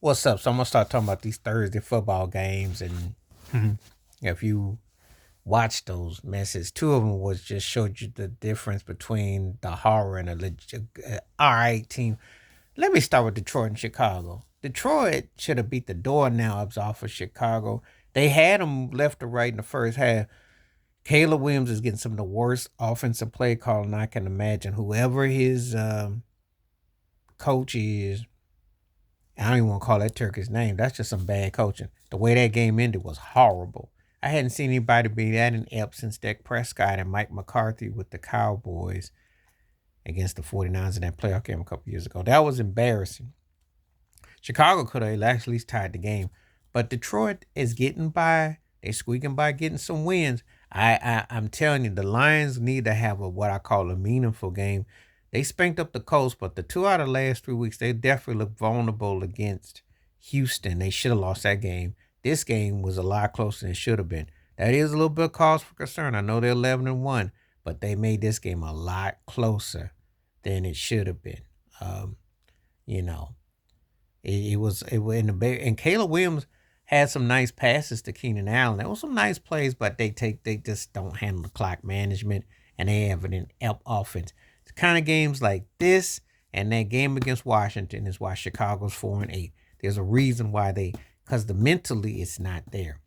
What's up? So I'm gonna start talking about these Thursday football games, and if you watch those messes, two of them was just showed you the difference between the horror and a legit all right team. Let me start with Detroit and Chicago. Detroit should have beat the doorknobs off of Chicago. They had them left to right in the first half. Caleb Williams is getting some of the worst offensive play calling I can imagine. Whoever his coach is, I don't even want to call that Turkish name. That's just some bad coaching. The way that game ended was horrible. I hadn't seen anybody be that inept since Dak Prescott and Mike McCarthy with the Cowboys against the 49ers in that playoff game a couple years ago. That was embarrassing. Chicago could have at least tied the game, but Detroit is getting by. They squeaking by, getting some wins. I'm telling you, the Lions need to have what I call a meaningful game. They spanked up the Colts, but the two out of the last 3 weeks, they definitely look vulnerable against Houston. They should have lost that game. This game was a lot closer than it should have been. That is a little bit of cause for concern. I know they're 11-1, but they made this game a lot closer than it should have been. Um, you know, it was in the Bear, and Caleb Williams had some nice passes to Keenan Allen. There was some nice plays, but they just don't handle the clock management, and they have an inept offense. The kind of games like this and that game against Washington is why Chicago's 4-8. There's a reason why because the mentally it's not there.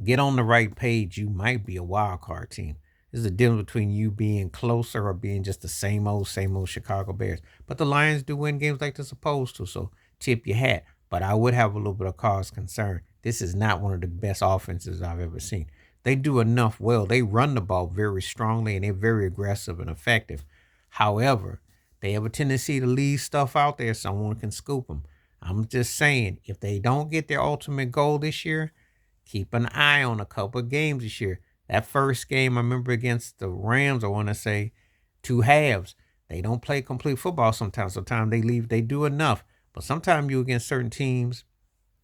Get on the right page, you might be a wild card team. There's a difference between you being closer or being just the same old Chicago Bears. But the Lions do win games like they're supposed to, so tip your hat. But I would have a little bit of cause concern. This is not one of the best offenses I've ever seen. They do enough well. They run the ball very strongly and they're very aggressive and effective. However, they have a tendency to leave stuff out there someone can scoop them. I'm just saying, if they don't get their ultimate goal this year, keep an eye on a couple of games this year. That first game, I remember against the Rams, I want to say two halves. They don't play complete football sometimes. Sometimes they leave, they do enough. But sometimes you against certain teams,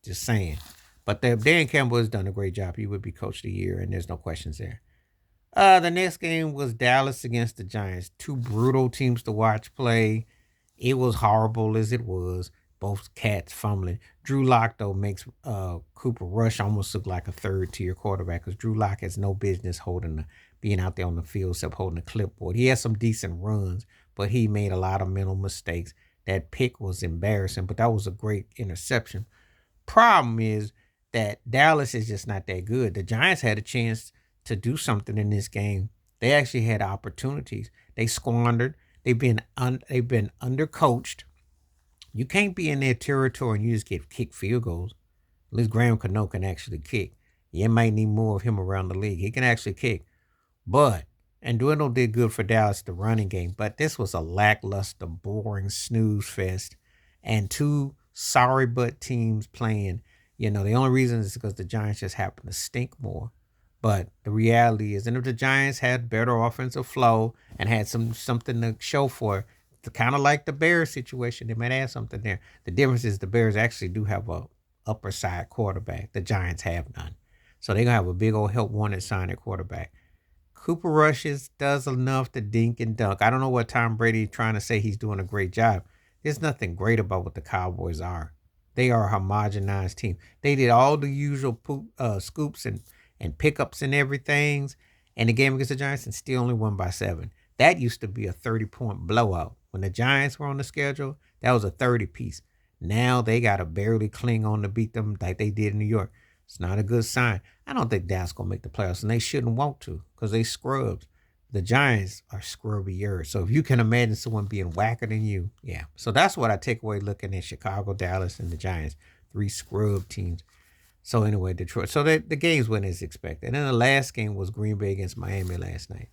just saying. But Dan Campbell has done a great job. He would be coach of the year, and there's no questions there. The next game was Dallas against the Giants. Two brutal teams to watch play. It was horrible as it was. Both cats fumbling. Drew Lock though makes Cooper Rush almost look like a third tier quarterback because Drew Lock has no business being out there on the field except holding a clipboard. He has some decent runs, but he made a lot of mental mistakes. That pick was embarrassing, but that was a great interception. Problem is that Dallas is just not that good. The Giants had a chance to do something in this game. They actually had opportunities. They squandered. They've been undercoached. You can't be in their territory and you just get kicked field goals. At least Graham Cano can actually kick. You might need more of him around the league. He can actually kick. But, and Dwindle did good for Dallas, the running game, but this was a lackluster, boring snooze fest. And two sorry butt teams playing. The only reason is because the Giants just happen to stink more. But the reality is, and if the Giants had better offensive flow and had something to show for, kind of like the Bears situation, they might add something there. The difference is the Bears actually do have a upper side quarterback. The Giants have none. So they're going to have a big old help wanted sign at quarterback. Cooper Rush does enough to dink and dunk. I don't know what Tom Brady trying to say he's doing a great job. There's nothing great about what the Cowboys are. They are a homogenized team. They did all the usual scoops and pickups and everything in the game against the Giants and still only won by 7. That used to be a 30-point blowout. When the Giants were on the schedule, that was a 30 piece. Now they got to barely cling on to beat them like they did in New York. It's not a good sign. I don't think Dallas going to make the playoffs, and they shouldn't want to because they scrubs. The Giants are scrubbier. So if you can imagine someone being whacker than you, yeah. So that's what I take away looking at Chicago, Dallas, and the Giants. 3 scrub teams. So anyway, Detroit. So the games went as expected. And then the last game was Green Bay against Miami last night.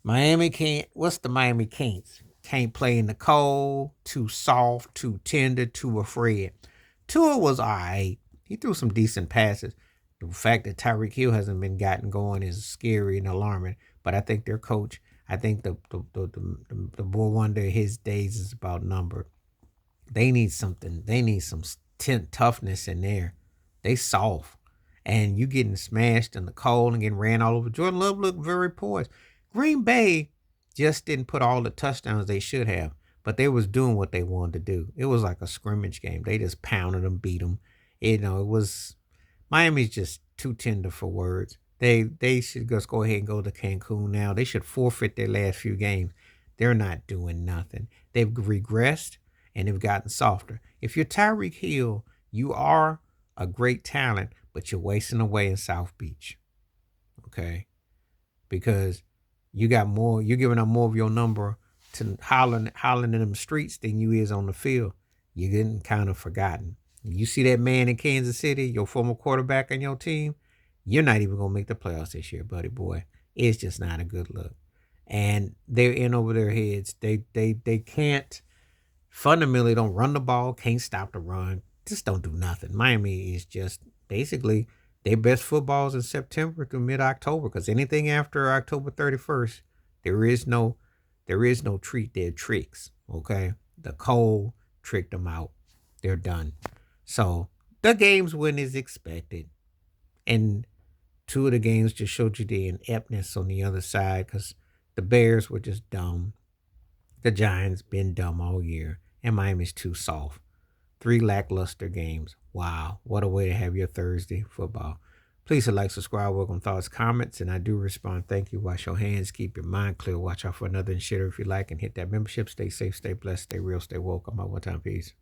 Miami can't. What's the Miami can'ts? Can't play in the cold. Too soft. Too tender. Too afraid. Tua was all right. He threw some decent passes. The fact that Tyreek Hill hasn't been gotten going is scary and alarming. But I think their coach, I think the boy wonder his days is about numbered. They need something. They need some toughness in there. They soft. And you getting smashed in the cold and getting ran all over. Jordan Love looked very poised. Green Bay just didn't put all the touchdowns they should have. but they was doing what they wanted to do. It was like a scrimmage game. They just pounded them, beat them. It was Miami's just too tender for words. They should just go ahead and go to Cancun now. They should forfeit their last few games. They're not doing nothing. They've regressed and they've gotten softer. If you're Tyreek Hill, you are a great talent, but you're wasting away in South Beach. Okay, because you're giving up more of your number to hollering in them streets than you is on the field. You're getting kind of forgotten. You see that man in Kansas City, your former quarterback on your team, you're not even gonna make the playoffs this year, buddy boy. It's just not a good look. And they're in over their heads. They can't fundamentally don't run the ball, can't stop the run, just don't do nothing. Miami is just basically their best footballs in September through mid October because anything after October 31st, there is no treat. They're tricks. Okay. The cold tricked them out. They're done. So the games win is expected. And two of the games just showed you the ineptness on the other side because the Bears were just dumb. The Giants been dumb all year, and Miami's too soft. Three lackluster games. Wow, what a way to have your Thursday football. Please like, subscribe, welcome thoughts, comments, and I do respond. Thank you. Wash your hands, keep your mind clear. Watch out for another shitter if you like, and hit that membership. Stay safe, stay blessed, stay real, stay woke. I'm out one time. Peace.